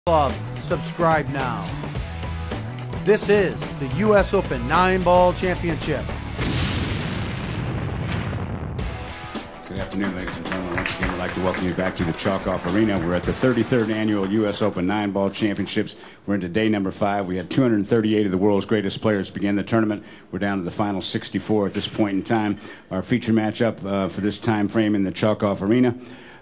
Club, subscribe now. This is the U.S. Open 9-Ball Championship. Good afternoon, ladies and gentlemen. Once again, I'd like to welcome you back to the Chalk-Off Arena. We're at the 33rd Annual U.S. Open 9-Ball Championships. We're into day number 5. We had 238 of the world's greatest players begin the tournament. We're down to the final 64 at this point in time. Our feature matchup for this time frame in the Chalk-Off Arena.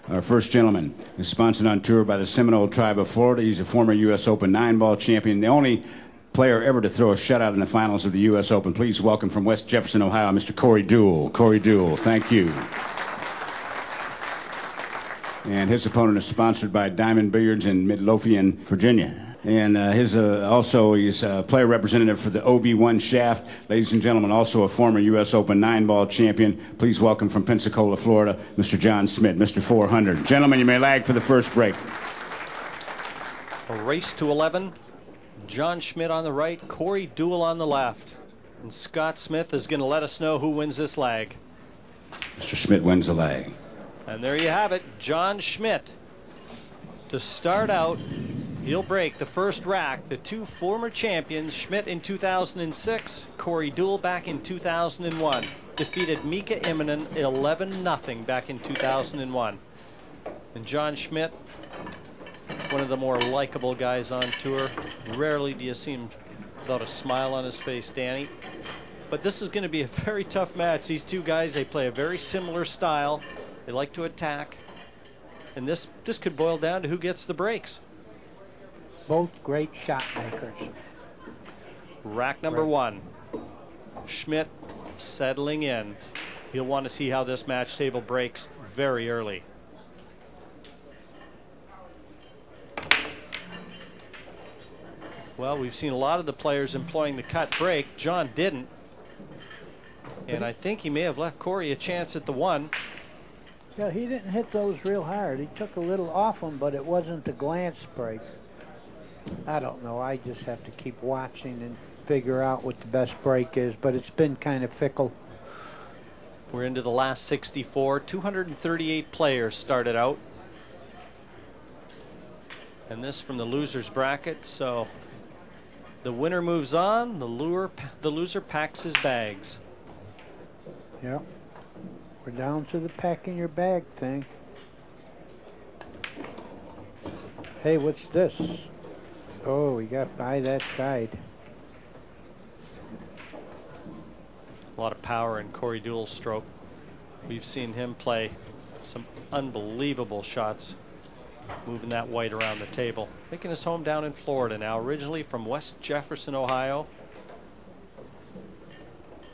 Our first gentleman is sponsored on tour by the Seminole Tribe of Florida. He's a former U.S. Open 9-Ball champion, the only player ever to throw a shutout in the finals of the U.S. Open. Please welcome from West Jefferson, Ohio, Mr. Corey Deuel. Corey Deuel, thank you. And his opponent is sponsored by Diamond Billiards in Midlothian, Virginia. And he's a player representative for the OB1 Shaft. Ladies and gentlemen, also a former U.S. Open 9-Ball champion. Please welcome from Pensacola, Florida, Mr. John Schmidt, Mr. 400. Gentlemen, you may lag for the first break. A race to 11. John Schmidt on the right, Corey Deuel on the left. And Scott Smith is going to let us know who wins this lag. Mr. Schmidt wins the lag. And there you have it, John Schmidt. To start out, he'll break the first rack. The two former champions, Schmidt in 2006, Corey Deuel back in 2001. Defeated Mika Immonen 11-0 back in 2001. And John Schmidt, one of the more likable guys on tour. Rarely do you see him without a smile on his face, Danny. But this is going to be a very tough match. These two guys, they play a very similar style. They like to attack. And this could boil down to who gets the breaks. Both great shot makers. Rack number 1. Schmidt settling in. He'll want to see how this match table breaks very early. Well, we've seen a lot of the players employing the cut break. John didn't. And I think he may have left Corey a chance at the 1. Yeah, he didn't hit those real hard. He took a little off them, but it wasn't the glance break. I don't know. I just have to keep watching and figure out what the best break is, but it's been kind of fickle. We're into the last 64. 238 players started out. And this from the loser's bracket, so the winner moves on, the loser packs his bags. Yep. We're down to the packing your bag thing. Hey, what's this? Oh, we got by that side. A lot of power in Corey Deuel's stroke. We've seen him play some unbelievable shots, moving that white around the table. Making his home down in Florida now, originally from West Jefferson, Ohio.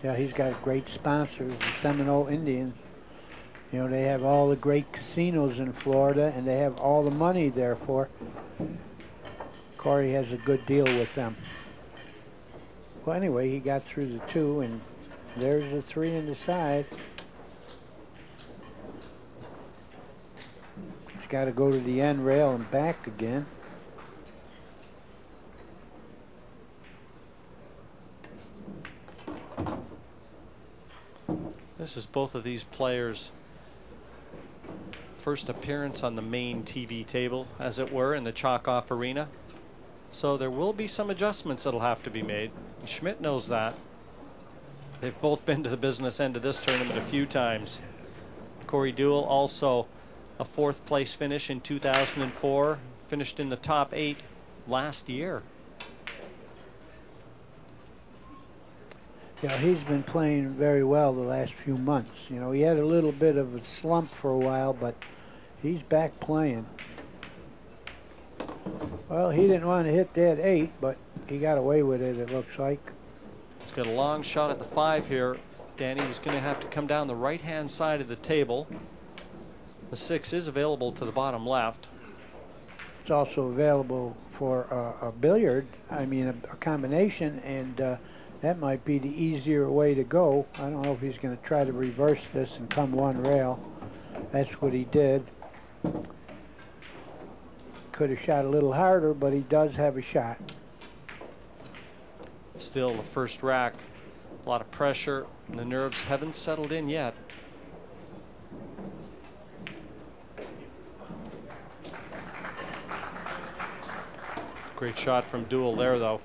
Yeah, he's got great sponsors, the Seminole Indians. You know, they have all the great casinos in Florida, and they have all the money, therefore. Corey has a good deal with them. Well, anyway, he got through the 2, and there's the 3 in the side. He's got to go to the end rail and back again. This is both of these players' first appearance on the main TV table, as it were, in the Chalk-Off Arena. So there will be some adjustments that'll have to be made. Schmidt knows that. They've both been to the business end of this tournament a few times. Corey Deuel also a 4th place finish in 2004, finished in the top 8 last year. Yeah, he's been playing very well the last few months. You know, he had a little bit of a slump for a while, but he's back playing. Well, he didn't want to hit that 8, but he got away with it, it looks like. He's got a long shot at the 5 here. Danny is going to have to come down the right-hand side of the table. The 6 is available to the bottom left. It's also available for a billiard, I mean a combination, and that might be the easier way to go. I don't know if he's going to try to reverse this and come 1 rail. That's what he did. Could have shot a little harder, but he does have a shot. Still the first rack, a lot of pressure, and the nerves haven't settled in yet. Great shot from Deuel there, though.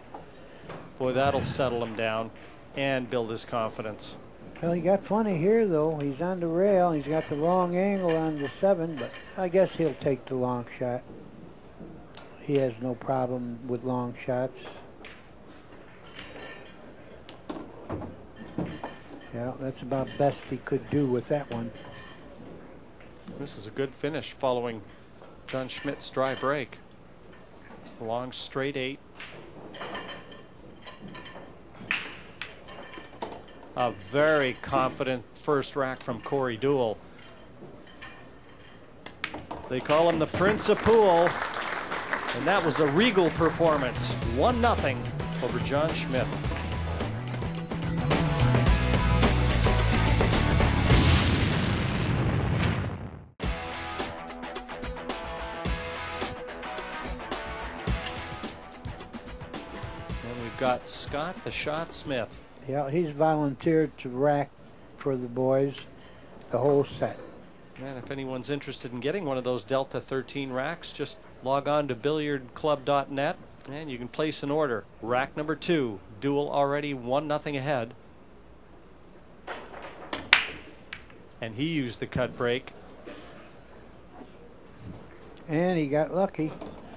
Boy, that'll settle him down and build his confidence. Well, he got funny here, though. He's on the rail. He's got the wrong angle on the 7, but I guess he'll take the long shot. He has no problem with long shots. Yeah, that's about best he could do with that one. This is a good finish following John Schmidt's dry break. Long straight 8. A very confident first rack from Corey Deuel. They call him the Prince of Pool, and that was a regal performance. 1-0 over John Schmidt. And we've got Scott the Shot Smith. Yeah, he's volunteered to rack for the boys the whole set. And if anyone's interested in getting one of those Delta 13 racks, just log on to billiardclub.net and you can place an order. Rack number 2, Deuel already 1-0 ahead. And he used the cut break. And he got lucky.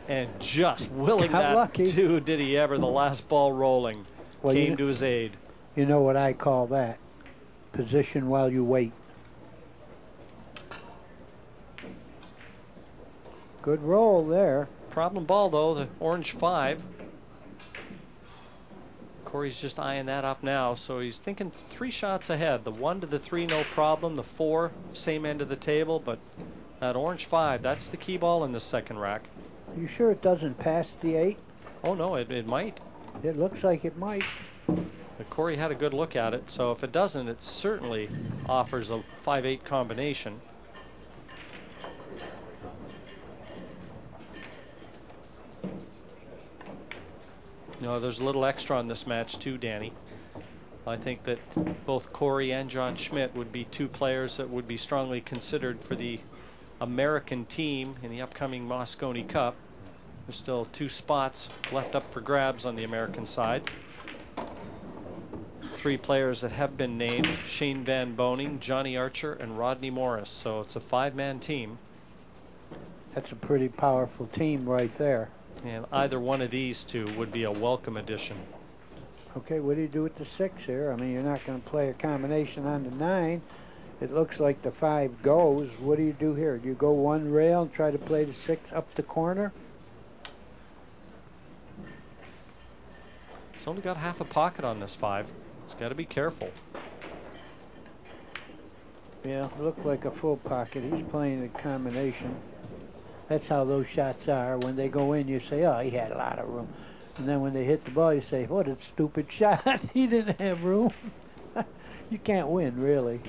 And just willing Got that lucky. too, did he ever. The last ball rolling Well, came to his aid. You know what I call that? Position while you wait. Good roll there. Problem ball, though, the orange 5. Corey's just eyeing that up now, so he's thinking 3 shots ahead. The 1 to the 3, no problem. The 4, same end of the table, but that orange 5, that's the key ball in the second rack. Are you sure it doesn't pass the 8? Oh, no, it might. It looks like it might. But Corey had a good look at it, so if it doesn't, it certainly offers a 5-8 combination. No, there's a little extra on this match too, Danny. I think that both Corey and John Schmidt would be 2 players that would be strongly considered for the American team in the upcoming Moscone Cup. There's still 2 spots left up for grabs on the American side. 3 players that have been named: Shane Van Boning, Johnny Archer, and Rodney Morris. So it's a 5-man team. That's a pretty powerful team right there. And either one of these 2 would be a welcome addition. Okay, what do you do with the 6 here? I mean, you're not going to play a combination on the 9. It looks like the 5 goes. What do you do here? Do you go 1 rail and try to play the 6 up the corner? It's only got half a pocket on this 5. It's got to be careful. Yeah, looked like a full pocket. He's playing a combination. That's how those shots are. When they go in, you say, oh, he had a lot of room. And then when they hit the ball, you say, what a stupid shot. He didn't have room. You can't win, really.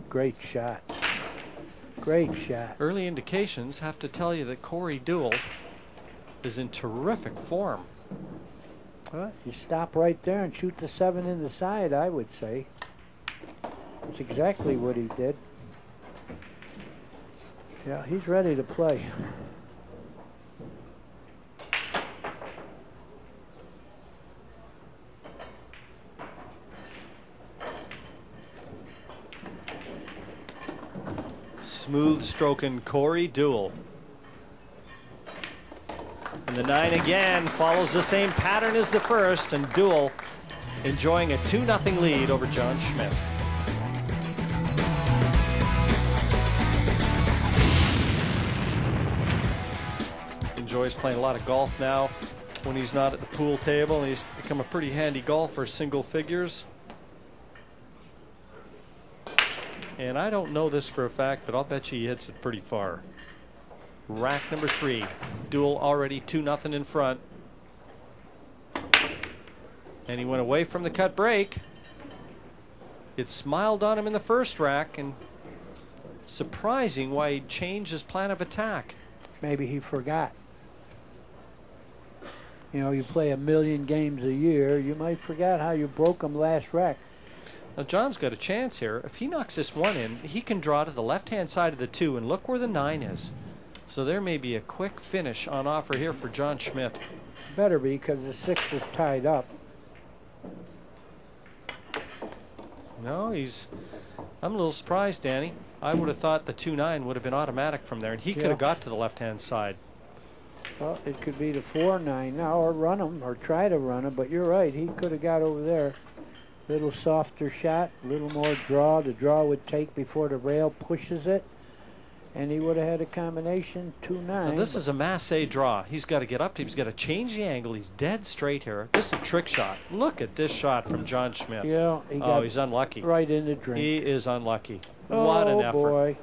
Great shot. Great shot. Early indications have to tell you that Corey Deuel is in terrific form. Well, you stop right there and shoot the 7 in the side, I would say. That's exactly what he did. Yeah, he's ready to play. Smooth stroking Corey Deuel. And the 9 again follows the same pattern as the first, and Deuel enjoying a 2-0 lead over John Schmidt. Enjoys playing a lot of golf now when he's not at the pool table, and he's become a pretty handy golfer, single figures. And I don't know this for a fact, but I'll bet you he hits it pretty far. Rack number 3. Deuel already 2-0 in front. And he went away from the cut break. It smiled on him in the first rack, and surprising why he'd changed his plan of attack. Maybe he forgot. You know, you play 1,000,000 games a year, you might forget how you broke him last rack. Now John's got a chance here. If he knocks this 1 in, he can draw to the left-hand side of the 2, and look where the 9 is. So there may be a quick finish on offer here for John Schmidt. Better be, because the 6 is tied up. No, I'm a little surprised, Danny. I would have thought the 2-9 would have been automatic from there, and he could have got to the left-hand side. Well, it could be the 4-9 now, or run him, or try to run him, but you're right, he could have got over there. Little softer shot, a little more draw. The draw would take before the rail pushes it, and he would have had a combination 2-9. Now this is a Massey draw. He's got to get up. He's got to change the angle. He's dead straight here. This is a trick shot. Look at this shot from John Schmidt. Yeah, he's unlucky. Right in the drink. He is unlucky. Oh, what an effort. Boy.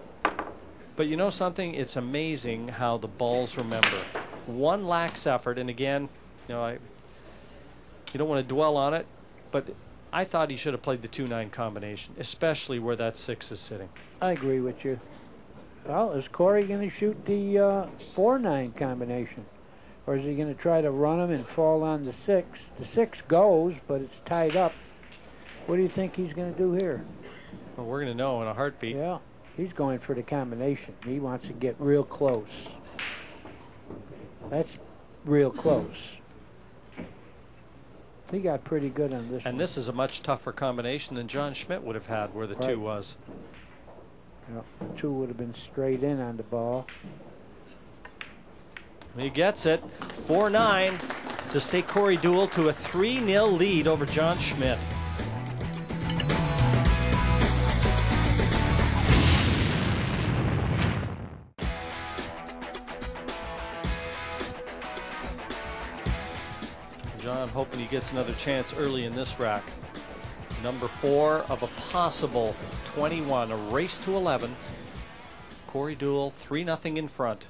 But you know something? It's amazing how the balls remember. One lax effort, and again, you don't want to dwell on it, but I thought he should have played the 2-9 combination, especially where that 6 is sitting. I agree with you. Well, is Corey going to shoot the 4-9 combination? Or is he going to try to run him and fall on the 6? The 6 goes, but it's tied up. What do you think he's going to do here? Well, we're going to know in a heartbeat. Yeah, he's going for the combination. He wants to get real close. That's real close. He got pretty good on this one. And this is a much tougher combination than John Schmidt would have had where the 2 was. Yeah, 2 would have been straight in on the ball. He gets it. 4-9 to stake Corey Deuel to a 3-0 lead over John Schmidt. John hoping he gets another chance early in this rack. Number 4 of a possible 21, a race to 11. Corey Deuel 3-0 in front.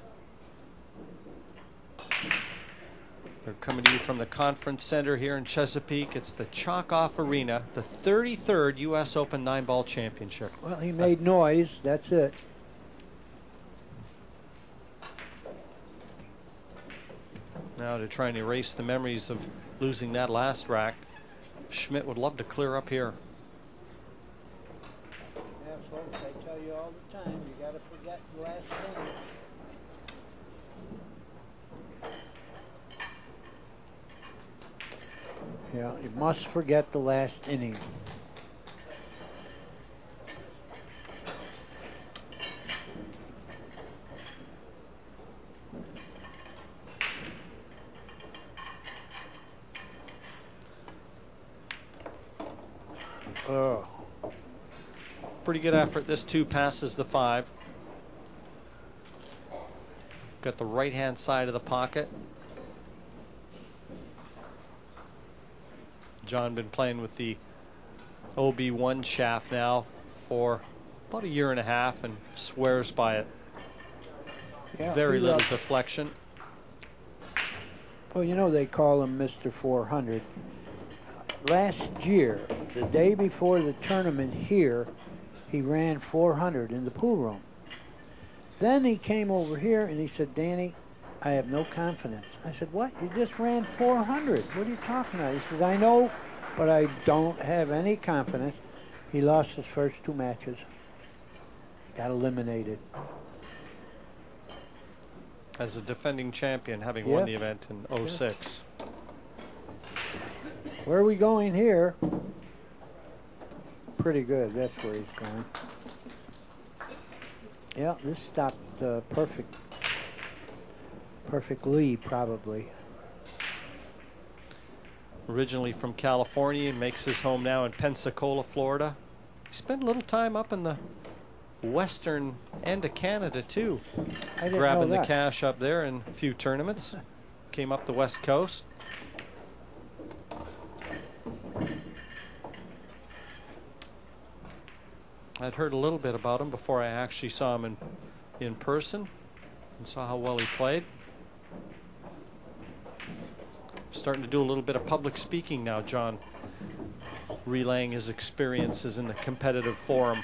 They're coming to you from the Conference Center here in Chesapeake. It's the Chalk-Off Arena, the 33rd U.S. Open 9-ball championship. Well, he made noise. That's it. Now to try and erase the memories of losing that last rack. Schmidt would love to clear up here. Yeah, folks, I tell you all the time, you got to forget the last thing. Yeah, you must forget the last inning. Oh. Pretty good effort. This 2 passes the 5. Got the right-hand side of the pocket. John been playing with the OB1 shaft now for about 1.5 years and swears by it. Yeah, very little deflection. Well, you know they call him Mr. 400. Last year, the day before the tournament here, he ran 400 in the pool room. Then he came over here and he said, Danny, I have no confidence. I said, what? You just ran 400. What are you talking about? He says, I know, but I don't have any confidence. He lost his first 2 matches. Got eliminated. As a defending champion, having won the event in 06. Where are we going here? Pretty good. That's where he's going. Yeah, this stopped perfectly, probably. Originally from California, makes his home now in Pensacola, Florida. He spent a little time up in the western end of Canada too, grabbing the cash up there in a few tournaments. Came up the west coast. I'd heard a little bit about him before I actually saw him in person and saw how well he played. Starting to do a little bit of public speaking now, John, relaying his experiences in the competitive forum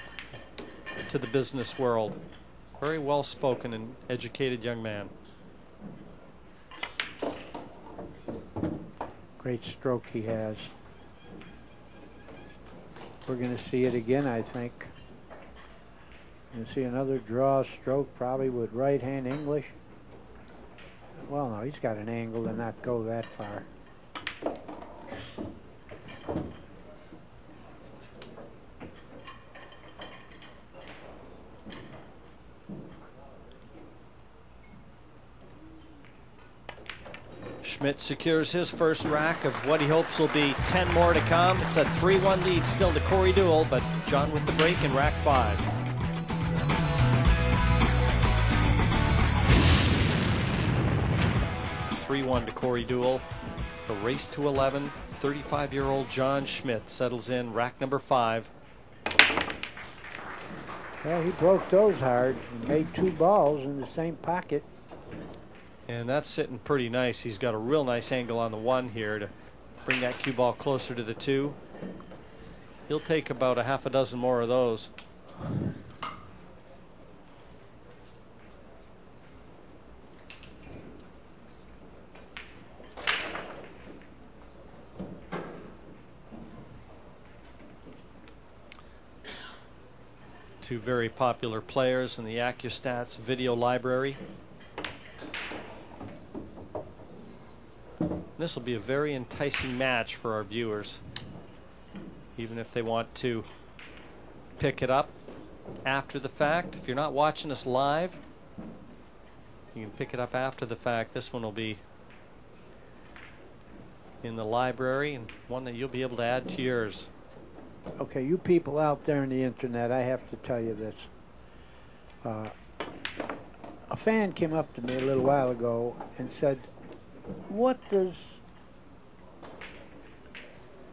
to the business world. Very well spoken and educated young man. Great stroke he has. We're going to see it again, I think. You'll see another draw stroke, probably with right-hand English. Well, no, he's got an angle to not go that far. Schmidt secures his first rack of what he hopes will be 10 more to come. It's a 3-1 lead still to Corey Deuel, but John with the break in rack 5. (3-1) to Corey Deuel. The race to 11. 35-year-old John Schmidt settles in rack number 5. Yeah, he broke those hard and made 2 balls in the same pocket. And that's sitting pretty nice. He's got a real nice angle on the 1 here to bring that cue ball closer to the 2. He'll take about a half a dozen more of those. Two very popular players in the AccuStats video library. This will be a very enticing match for our viewers, even if they want to pick it up after the fact. If you're not watching us live, you can pick it up after the fact. This one will be in the library and one that you'll be able to add to yours. Okay, you people out there on the internet, I have to tell you this. A fan came up to me a little while ago and said, "What does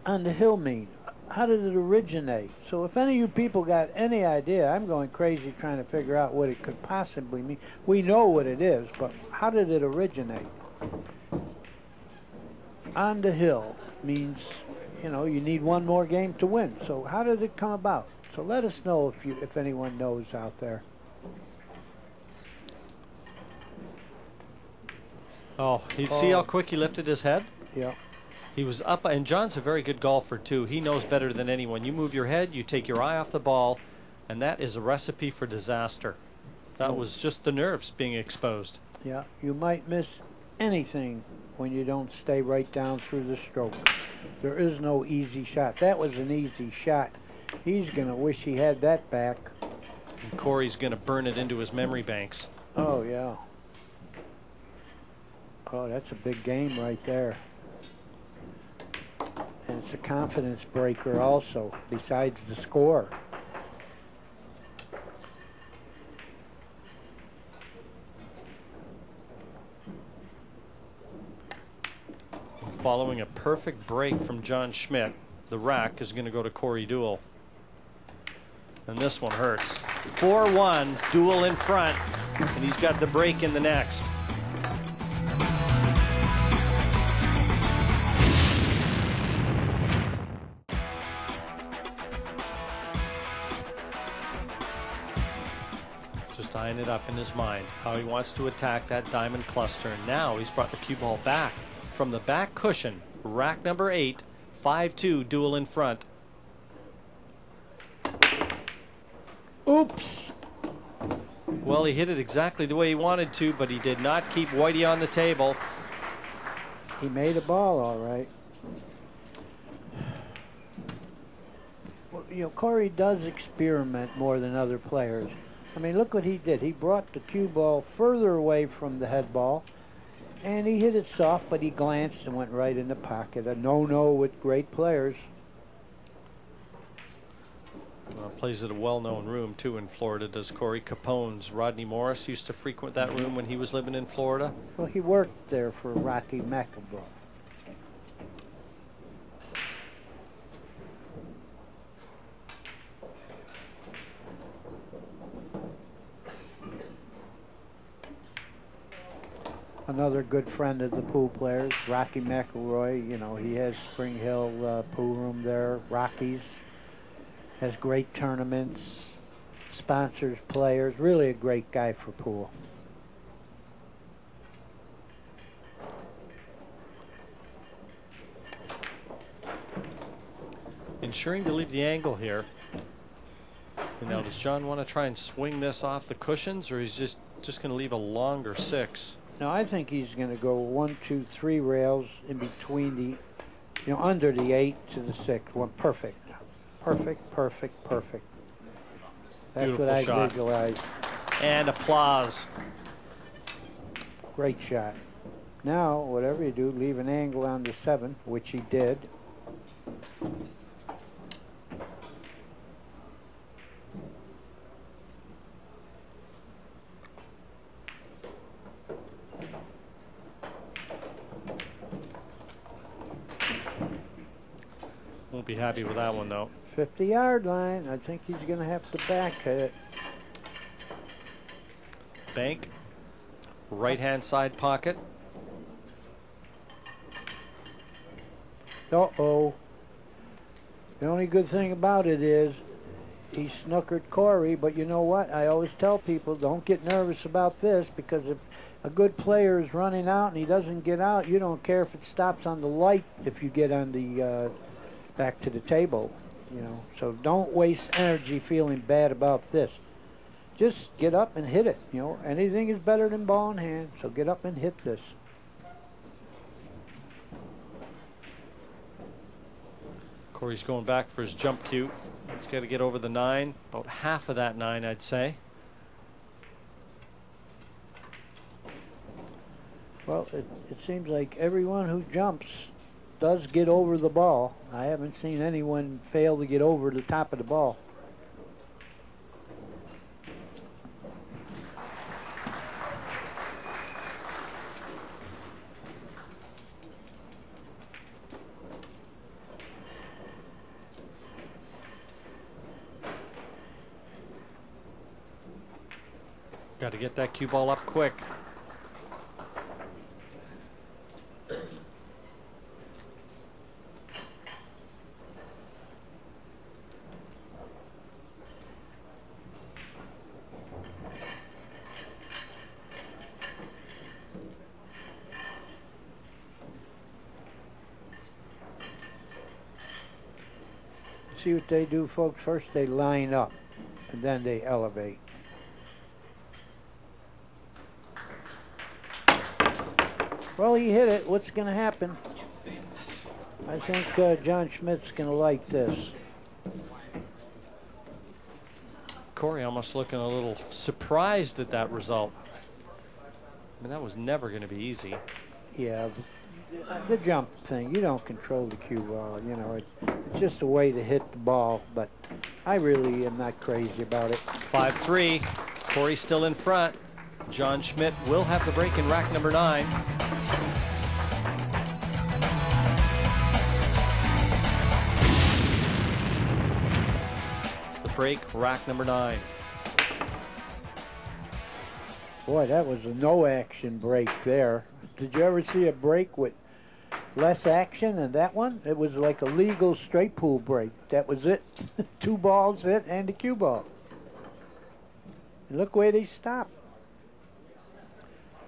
on the hill mean? How did it originate?" So if any of you people got any idea, I'm going crazy trying to figure out what it could possibly mean. We know what it is, but how did it originate? On the hill means, you know, you need one more game to win. So how did it come about? So let us know if anyone knows out there. Oh, you see how quick he lifted his head? Yeah. He was up, and John's a very good golfer too. He knows better than anyone. You move your head, you take your eye off the ball, and that is a recipe for disaster. That was just the nerves being exposed. Yeah, you might miss anything when you don't stay right down through the stroke. There is no easy shot. That was an easy shot. He's going to wish he had that back. And Corey's going to burn it into his memory banks. Oh, yeah. Oh, that's a big game right there. And it's a confidence breaker also, besides the score. Following a perfect break from John Schmidt, the rack is going to go to Corey Deuel. And this one hurts. 4-1, Deuel in front, and he's got the break in the next. Just eyeing it up in his mind, how he wants to attack that diamond cluster. And now he's brought the cue ball back from the back cushion. Rack number 8, 5-2, Deuel in front. Oops. Well, he hit it exactly the way he wanted to, but he did not keep Whitey on the table. He made a ball all right. Well, you know, Corey does experiment more than other players. I mean, look what he did. He brought the cue ball further away from the head ball, and he hit it soft, but he glanced and went right in the pocket. A no-no with great players. Plays at a well-known room, too, in Florida, does Corey. Capone's Rodney Morris used to frequent that room when he was living in Florida. Well, he worked there for Rocky McIlroy. Another good friend of the pool players, Rocky McIlroy. You know, he has Spring Hill pool room there. Rockies has great tournaments, sponsors players. Really a great guy for pool. Ensuring to leave the angle here. And now, does John want to try and swing this off the cushions, or he's just going to leave a longer 6? No, I think he's going to go 1, 2, 3 rails in between the, under the 8 to the 6. One perfect, perfect, perfect, perfect. That's Beautiful what I shot. visualized. And applause. Great shot. Now, whatever you do, leave an angle on the 7, which he did. Won't be happy with that one, though. 50-yard line. I think he's going to have to back it. Bank. Right-hand side pocket. Uh-oh. The only good thing about it is he snookered Corey, but you know what? I always tell people, don't get nervous about this, because if a good player is running out and he doesn't get out, you don't care if it stops on the light if you get on the back to the table, So don't waste energy feeling bad about this. Just get up and hit it, Anything is better than ball in hand, so get up and hit this. Corey's going back for his jump cue. He's got to get over the 9, about half of that 9, I'd say. Well, it seems like everyone who jumps does get over the ball. I haven't seen anyone fail to get over the top of the ball. Got to get that cue ball up quick. See what they do, folks. First they line up, and then they elevate. Well, he hit it. What's going to happen? I think John Schmidt's going to like this. Corey almost looking a little surprised at that result. I mean, that was never going to be easy. Yeah, the jump thing, you don't control the cue ball. It's just a way to hit the ball, but I really am not crazy about it. 5-3. Corey still in front. John Schmidt will have the break in rack number 9. The break, rack number 9. Boy, that was a no-action break there. Did you ever see a break with less action than that one? It was like a legal straight pool break. That was it. 2 balls hit and the cue ball. And look where they stopped.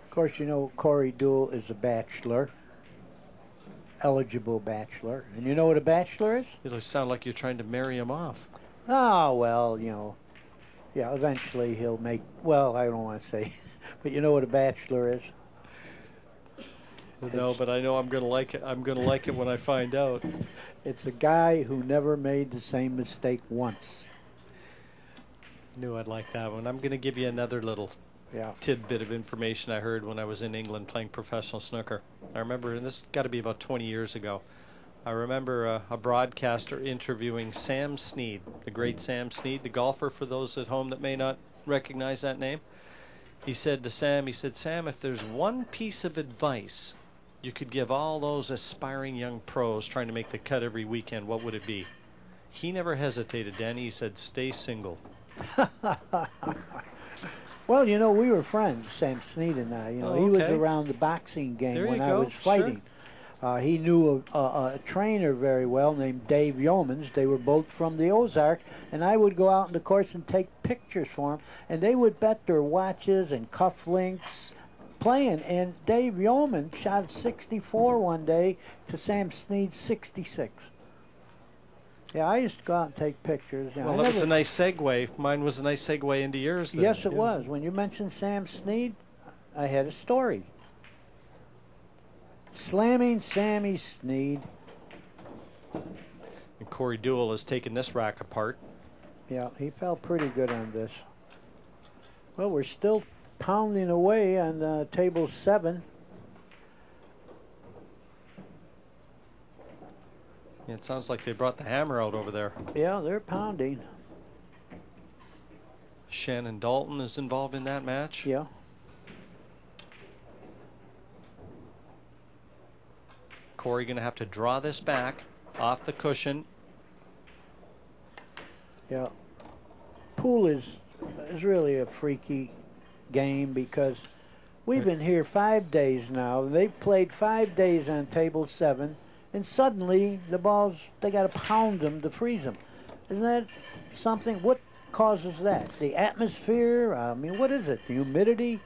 Of course, Corey Deuel is a bachelor. Eligible bachelor. And you know what a bachelor is? It'll sound like you're trying to marry him off. Oh, well, yeah, eventually he'll make, well, I don't want to say, but you know what a bachelor is? No, but I know I'm going to like it. I'm going to like it when I find out. It's a guy who never made the same mistake once. Knew I'd like that one. I'm going to give you another little tidbit of information I heard when I was in England playing professional snooker. I remember, and this has got to be about 20 years ago, I remember a broadcaster interviewing Sam Snead, the great Sam Snead, the golfer, for those at home that may not recognize that name. He said to Sam, Sam, if there's one piece of advice you could give all those aspiring young pros trying to make the cut every weekend, what would it be? He never hesitated, Danny. He said, stay single. Well, we were friends, Sam Snead and I. He was around the boxing game when I was fighting. Sure. He knew a trainer very well named Dave Yeomans. They were both from the Ozarks, and I would go out in the course and take pictures for them, and they would bet their watches and cufflinks playing. And Dave Yeomans shot 64 one day to Sam Snead's 66. Yeah, I used to go out and take pictures. Well, that was a nice segue. Mine was a nice segue into yours then. Yes, it was. When you mentioned Sam Snead, I had a story. Slamming Sammy Snead. And Corey Deuel has taken this rack apart. Yeah, he felt pretty good on this. Well, we're still pounding away on table 7. Yeah, it sounds like they brought the hammer out over there. Yeah, they're pounding. Shannon Dalton is involved in that match. Yeah. Corey going to have to draw this back off the cushion. Yeah. Pool is really a freaky game because we've been here 5 days now. They've played 5 days on table 7, and suddenly the balls, they got to pound them to freeze them. Isn't that something? What causes that? The atmosphere? I mean, what is it? The humidity?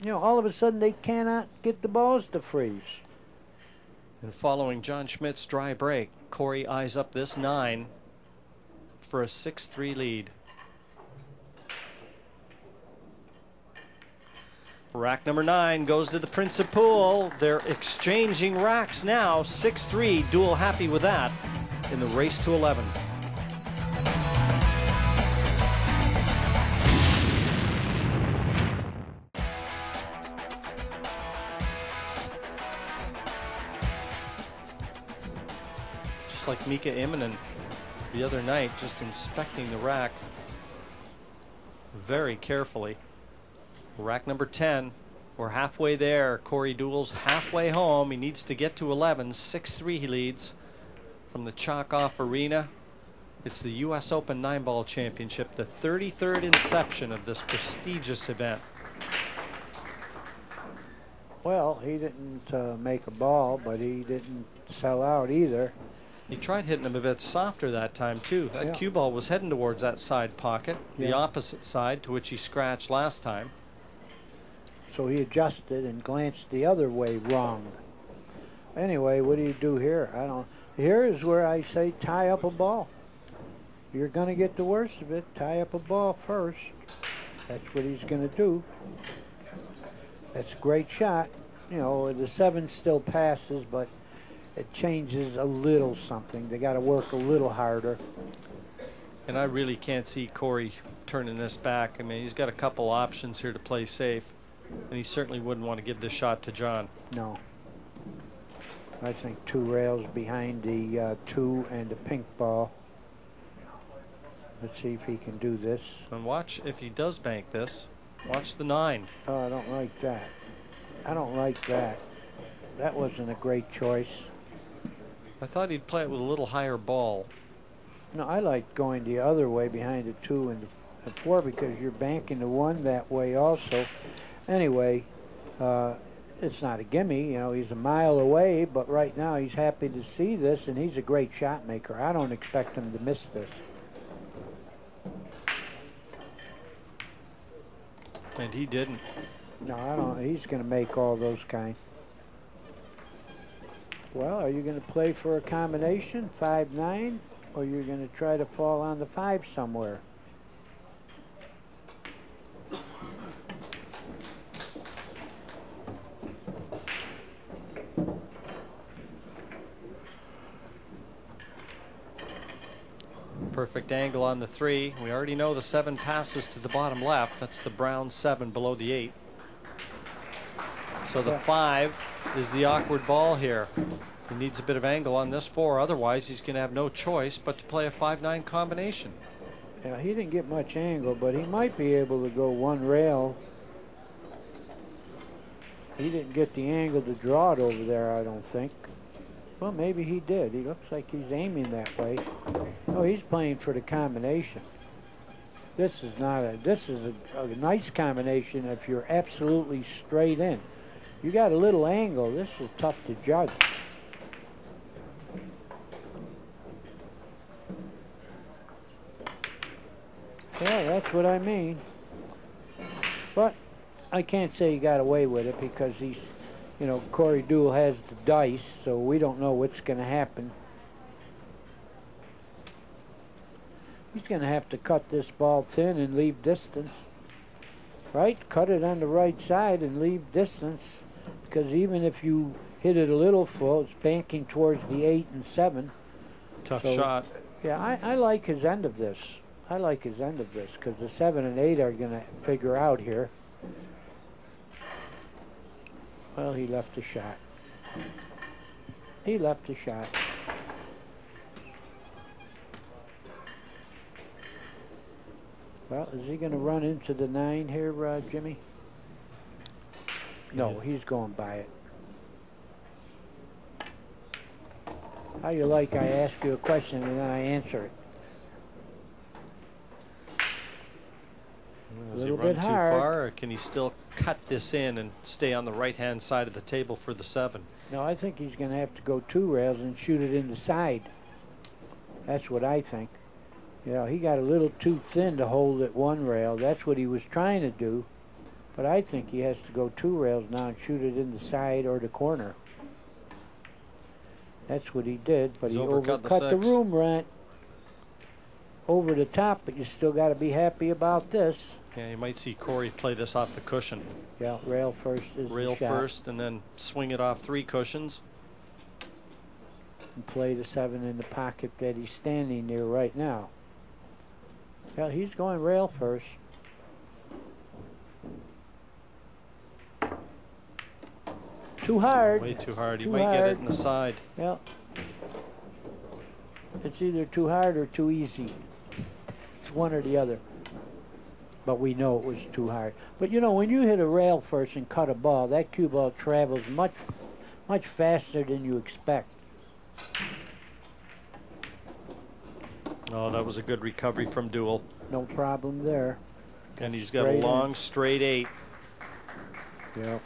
You know, all of a sudden they cannot get the balls to freeze. And following John Schmidt's dry break, Corey eyes up this 9 for a 6-3 lead. Rack number 9 goes to the Prince of Pool. They're exchanging racks now. 6-3. Deuel happy with that in the race to 11. Just like Mika Immonen the other night, just inspecting the rack very carefully. Rack number 10. We're halfway there. Corey Deuel's halfway home. He needs to get to 11. 6-3 he leads from the Chalk-Off Arena. It's the U.S. Open 9-Ball Championship, the 33rd inception of this prestigious event. Well, he didn't make a ball, but he didn't sell out either. He tried hitting him a bit softer that time, too. That cue ball was heading towards that side pocket, the opposite side to which he scratched last time. So he adjusted and glanced the other way wrong. Anyway, what do you do here? I don't. Here is where I say tie up a ball. You're going to get the worst of it. Tie up a ball first. That's what he's going to do. That's a great shot. You know, the 7 still passes, but it changes a little something. They got to work a little harder. And I really can't see Corey turning this back. I mean, he's got a couple options here to play safe. And he certainly wouldn't want to give this shot to John. No. I think 2 rails behind the 2 and the pink ball. Let's see if he can do this. And watch if he does bank this. Watch the 9. Oh, I don't like that. I don't like that. That wasn't a great choice. I thought he'd play it with a little higher ball. No, I like going the other way behind the 2 and the 4 because you're banking the 1 that way also. Anyway, it's not a gimme. You know, he's a mile away, but right now he's happy to see this, and he's a great shot maker. I don't expect him to miss this. And he didn't. No, I don't. He's going to make all those kind. Well, are you going to play for a combination, 5-9, or you're going to try to fall on the 5 somewhere? Perfect angle on the 3. We already know the 7 passes to the bottom left. That's the brown 7 below the 8. So the 5 is the awkward ball here. He needs a bit of angle on this 4. Otherwise, he's going to have no choice but to play a 5-9 combination. Yeah, he didn't get much angle, but he might be able to go 1 rail. He didn't get the angle to draw it over there, I don't think. Well, maybe he did. He looks like he's aiming that way. Oh, he's playing for the combination. This is not a. This is a nice combination if you're absolutely straight in. You got a little angle. This is tough to judge. Yeah, that's what I mean. But I can't say he got away with it because he's, you know, Corey Deuel has the dice, so we don't know what's going to happen. He's going to have to cut this ball thin and leave distance. Right? Cut it on the right side and leave distance. because even if you hit it a little full, it's banking towards the 8 and 7. Tough shot. Yeah, I like his end of this. I like his end of this because the 7 and 8 are going to figure out here. Well, he left a shot. He left a shot. Well, is he going to run into the 9 here, Jimmy? No, he's going by it. How you like I ask you a question and then I answer it? Does he run too far, or can he still cut this in and stay on the right-hand side of the table for the 7? No, I think he's going to have to go 2 rails and shoot it in the side. That's what I think. You know, he got a little too thin to hold at 1 rail. That's what he was trying to do. But I think he has to go 2 rails now and shoot it in the side or the corner. That's what he did, but he overcut the room right over the top, but you still got to be happy about this. Yeah, you might see Corey play this off the cushion. Yeah, rail first is rail the shot. First, and then swing it off 3 cushions. And play the 7 in the pocket that he's standing near right now. Well, he's going rail first. Too hard. Way too hard. He might get it in the side. Well, it's either too hard or too easy. It's one or the other. But we know it was too hard. But you know, when you hit a rail first and cut a ball, that cue ball travels much faster than you expect. Oh, that was a good recovery from Deuel. No problem there. And he's got a long straight 8. Yep.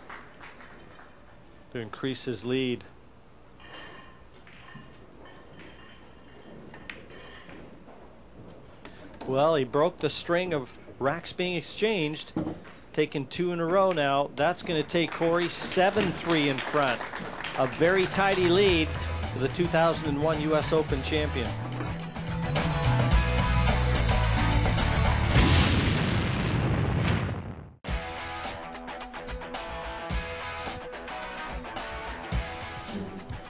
To increase his lead. Well, he broke the string of racks being exchanged, taking 2 in a row now. That's going to take Corey 7-3 in front. A very tidy lead for the 2001 U.S. Open champion.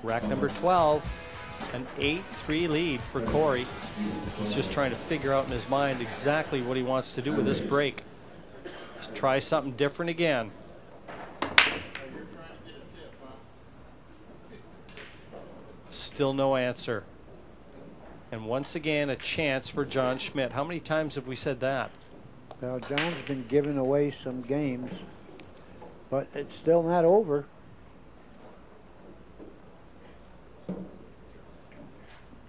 Rack number 12, an 8-3 lead for Corey. He's just trying to figure out in his mind exactly what he wants to do with this break. Just try something different again. Still no answer. And once again, a chance for John Schmidt. How many times have we said that? Well, John's been giving away some games, but it's still not over.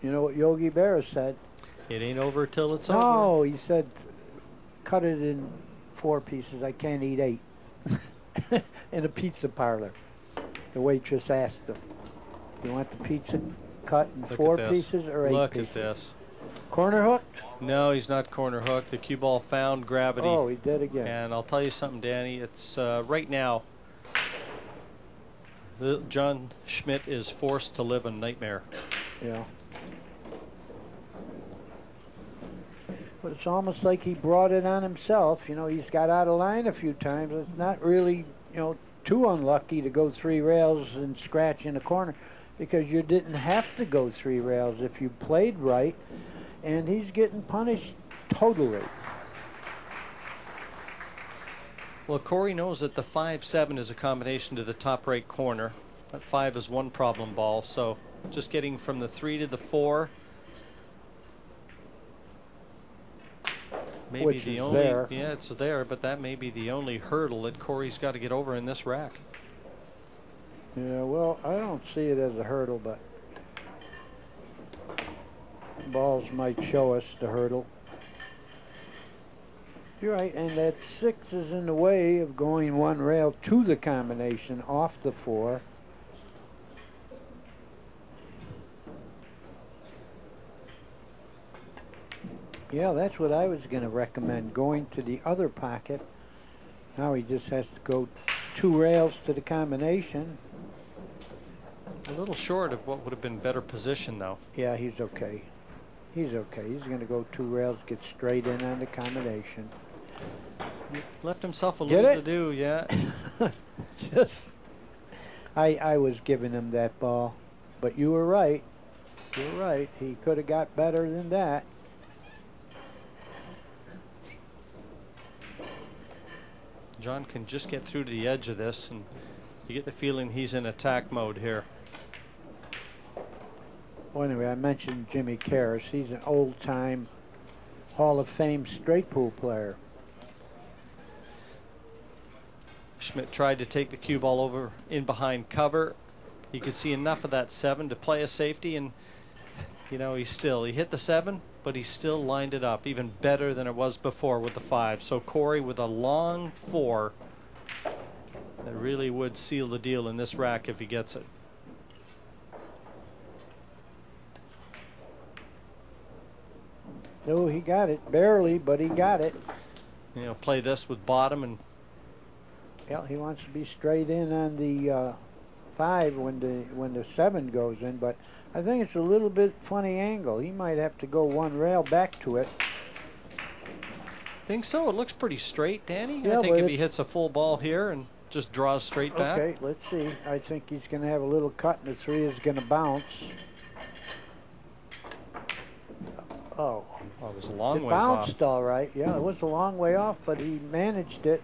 You know what Yogi Berra said? It ain't over till it's over. No, he said, cut it in 4 pieces. I can't eat 8. In a pizza parlor. The waitress asked him, you want the pizza cut in 4 pieces or 8 Look pieces? at this. Corner hooked? No, he's not corner hooked. The cue ball found gravity. Oh, he did again. And I'll tell you something, Danny. It's right now, John Schmidt is forced to live a nightmare. Yeah. But it's almost like he brought it on himself. You know, he's got out of line a few times. It's not really, you know, too unlucky to go 3 rails and scratch in a corner, because you didn't have to go 3 rails if you played right, and he's getting punished totally. Well, Corey knows that the 5-7 is a combination to the top right corner. That 5 is one problem ball, so just getting from the 3 to the 4. Maybe Which the is only there. Yeah, it's there, but that may be the only hurdle that Corey's got to get over in this rack. Yeah, well, I don't see it as a hurdle, but balls might show us the hurdle. You're right, and that 6 is in the way of going 1 rail to the combination off the 4. Yeah, that's what I was going to recommend, going to the other pocket. Now he just has to go 2 rails to the combination. A little short of what would have been better position, though. Yeah, he's okay. He's okay. He's going to go 2 rails, get straight in on the combination. Left himself a little to do, yeah. Just I was giving him that ball, but you were right. You were right. He could have got better than that. John can just get through to the edge of this, and you get the feeling he's in attack mode here. Well, anyway, I mentioned Jimmy Karras. He's an old-time Hall of Fame straight pool player. Schmidt tried to take the cue ball over in behind cover. You could see enough of that 7 to play a safety, and you know, he hit the 7, but he still lined it up even better than it was before with the 5. So Corey with a long 4 that really would seal the deal in this rack if he gets it. No, he got it barely, but he got it. You know, play this with bottom, and yeah, he wants to be straight in on the 5 when the 7 goes in, but I think it's a little bit funny angle. He might have to go one rail back to it. Think so? It looks pretty straight, Danny. Yeah, I think if he hits a full ball here and just draws straight back. Okay, let's see. I think he's going to have a little cut, and the 3 is going to bounce. Oh. Well, it was a long It ways off. bounced all right. Yeah, it was a long way off, but he managed it,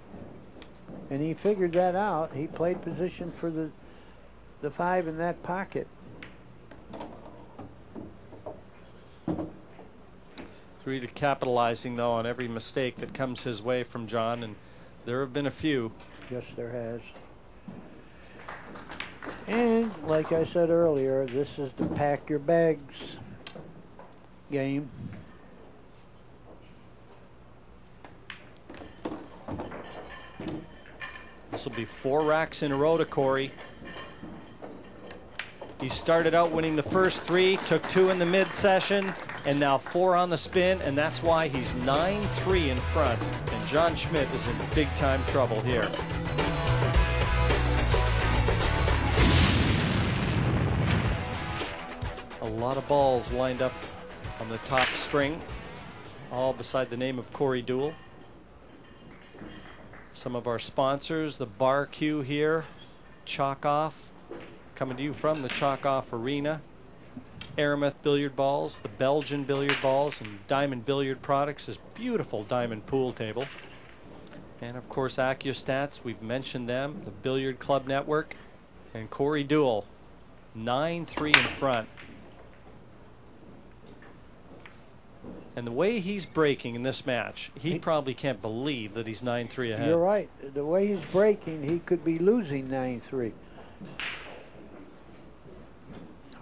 and he figured that out. He played position for the 5 in that pocket. Really capitalizing, though, on every mistake that comes his way from John, and there have been a few. Yes, there has. And like I said earlier, this is the pack your bags game. This will be 4 racks in a row to Corey. He started out winning the first 3, took 2 in the mid-session, and now 4 on the spin, and that's why he's 9-3 in front. And John Schmidt is in big-time trouble here. A lot of balls lined up on the top string, all beside the name of Corey Deuel. Some of our sponsors, the bar queue here, Chalk Off, coming to you from the Chalk Off Arena. Aramith billiard balls, the Belgian billiard balls, and Diamond Billiard Products, this beautiful diamond pool table. And of course Accustats, we've mentioned them, the Billiard Club Network, and Corey Deuel, 9-3 in front. And the way he's breaking in this match, he probably can't believe that he's 9-3 ahead. You're right. The way he's breaking, he could be losing 9-3.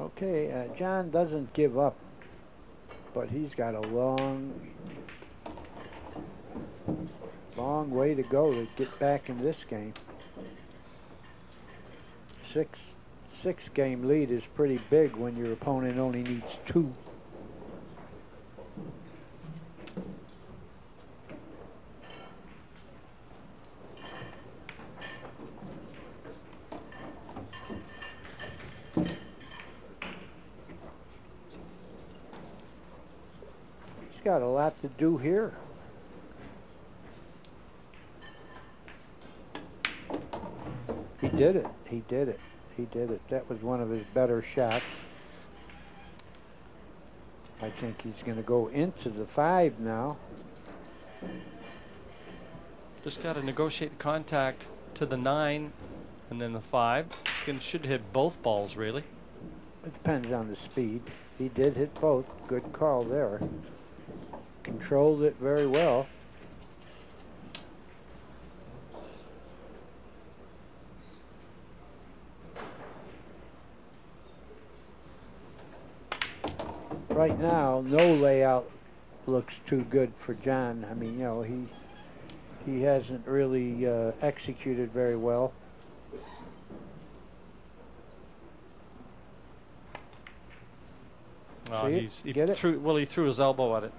Okay, John doesn't give up, but he's got a long way to go to get back in this game. Six game lead is pretty big when your opponent only needs 2. Got a lot to do here. He did it. He did it. He did it. That was one of his better shots. I think he's going to go into the 5 now. Just got to negotiate contact to the 9 and then the 5. Should hit both balls, really. It depends on the speed. He did hit both. Good call there. Controlled it very well. Right now, no layout looks too good for John. I mean, you know, he hasn't really executed very well. He threw his elbow at it.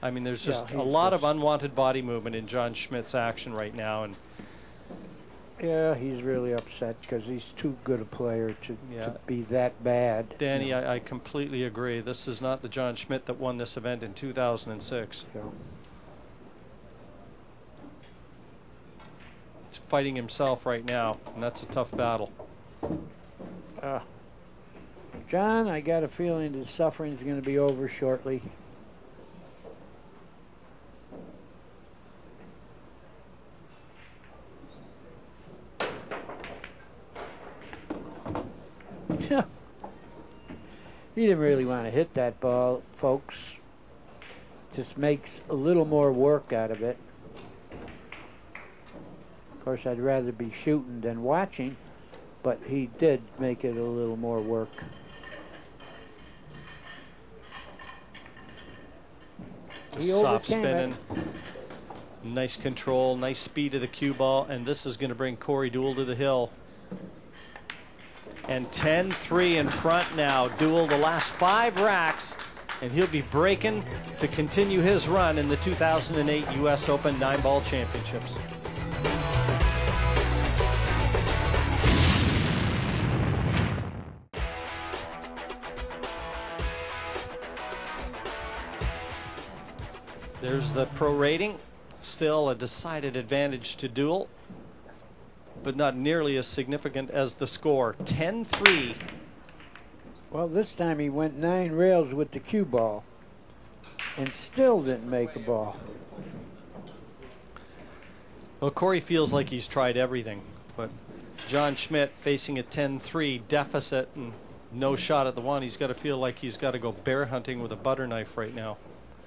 I mean, there's just a lot of unwanted body movement in John Schmidt's action right now, and yeah, he's really upset because he's too good a player to be that bad. Danny, you know. I completely agree. This is not the John Schmidt that won this event in 2006. Yeah. He's fighting himself right now, and that's a tough battle. John, I got a feeling the suffering's going to be over shortly. He didn't really want to hit that ball, folks. Just makes a little more work out of it. Of course, I'd rather be shooting than watching, but he did make it a little more work. He soft overcame spinning. it. Nice control, nice speed of the cue ball, and this is going to bring Corey Deuel to the hill. And 10-3 in front now. Deuel the last 5 racks, and he'll be breaking to continue his run in the 2008 U.S. Open 9-ball championships. There's the pro rating. Still a decided advantage to Deuel, but not nearly as significant as the score. 10-3. Well, this time he went 9 rails with the cue ball and still didn't make a ball. Well, Corey feels like he's tried everything, but John Schmidt facing a 10-3 deficit and no shot at the one. He's got to feel like he's got to go bear hunting with a butter knife right now.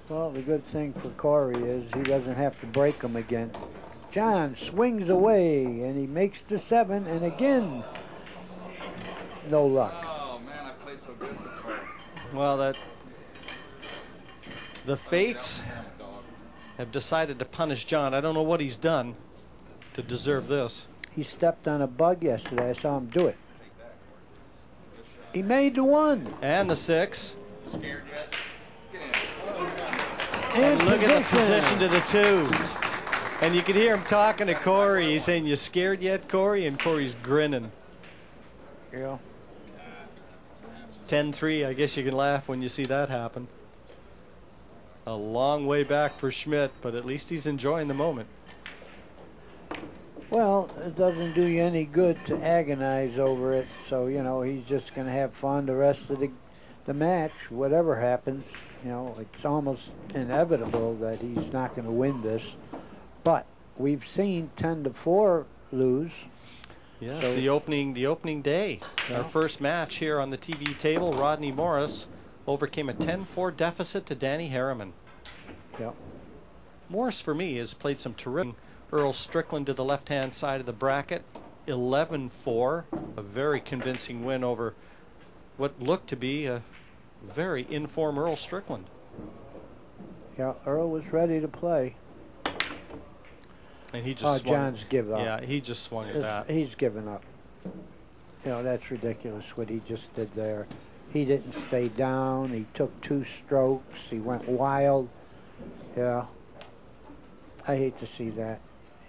Well, the good thing for Corey is he doesn't have to break them again. John swings away, and he makes the 7, and again, no luck. Oh, man, I played so good so far. Well, the fates have decided to punish John. I don't know what he's done to deserve this. He stepped on a bug yesterday. I saw him do it. He made the 1. And the 6. Scared yet? Get in. And look at the position to the 2. And you can hear him talking to Corey. He's saying, "You scared yet, Corey?" And Corey's grinning. Yeah. 10-3. I guess you can laugh when you see that happen. A long way back for Schmidt, but at least he's enjoying the moment. Well, it doesn't do you any good to agonize over it. So, you know, he's just going to have fun the rest of the match, whatever happens. You know, it's almost inevitable that he's not going to win this. But we've seen 10-4 lose. Yes, So- the opening day. Yeah. Our first match here on the TV table, Rodney Morris overcame a 10-4 deficit to Danny Harriman. Yep. Morris, for me, has played some terrific. Earl Strickland to the left-hand side of the bracket, 11-4, a very convincing win over what looked to be a very in-form Earl Strickland. Yeah, Earl was ready to play. And he just swung. John's given up. Yeah, he just swung at that. He's given up. You know, that's ridiculous what he just did there. He didn't stay down. He took 2 strokes. He went wild. Yeah. I hate to see that.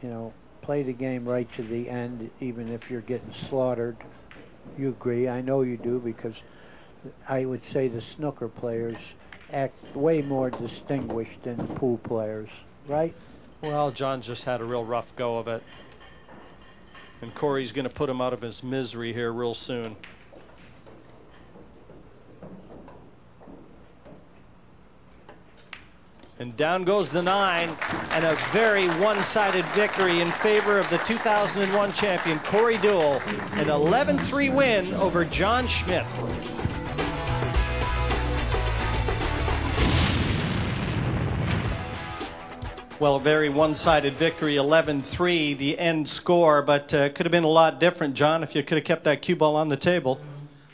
You know, play the game right to the end, even if you're getting slaughtered. You agree? I know you do, because I would say the snooker players act way more distinguished than the pool players, right? Well, John just had a real rough go of it. And Corey's going to put him out of his misery here real soon. And down goes the 9, and a very one-sided victory in favor of the 2001 champion, Corey Deuel. An 11-3 win over John Schmidt. Well, a very one-sided victory, 11-3, the end score, but could have been a lot different, John, if you could have kept that cue ball on the table.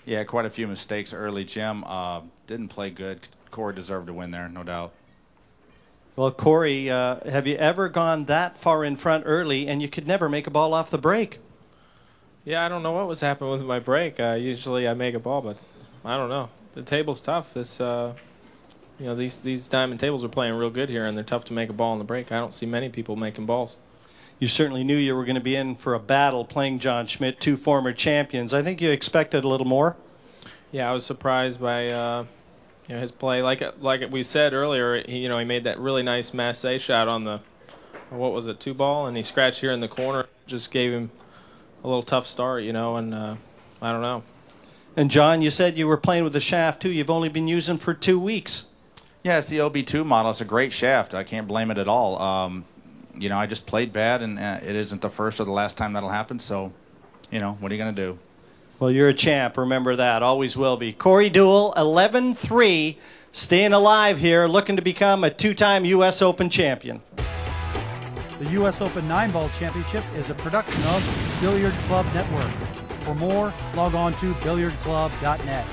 Yeah, quite a few mistakes early, Jim. Didn't play good. Corey deserved to win there, no doubt. Well, Corey, have you ever gone that far in front early and you could never make a ball off the break? Yeah, I don't know what was happening with my break. Usually I make a ball, but I don't know. The table's tough. This, you know, these diamond tables are playing real good here, and they're tough to make a ball on the break. I don't see many people making balls. You certainly knew you were going to be in for a battle playing John Schmidt, 2 former champions. I think you expected a little more. Yeah, I was surprised by you know, his play. Like we said earlier, he made that really nice masse shot on the, what was it, 2 ball, and he scratched here in the corner. Just gave him a little tough start, you know, and I don't know. And John, you said you were playing with the shaft too. You've only been using for 2 weeks. Yeah, it's the OB2 model. It's a great shaft. I can't blame it at all. You know, I just played bad, and it isn't the first or the last time that'll happen. So, you know, what are you going to do? Well, you're a champ. Remember that. Always will be. Corey Deuel, 11-3, staying alive here, looking to become a 2-time U.S. Open champion. The U.S. Open 9-Ball Championship is a production of Billiard Club Network. For more, log on to billiardclub.net.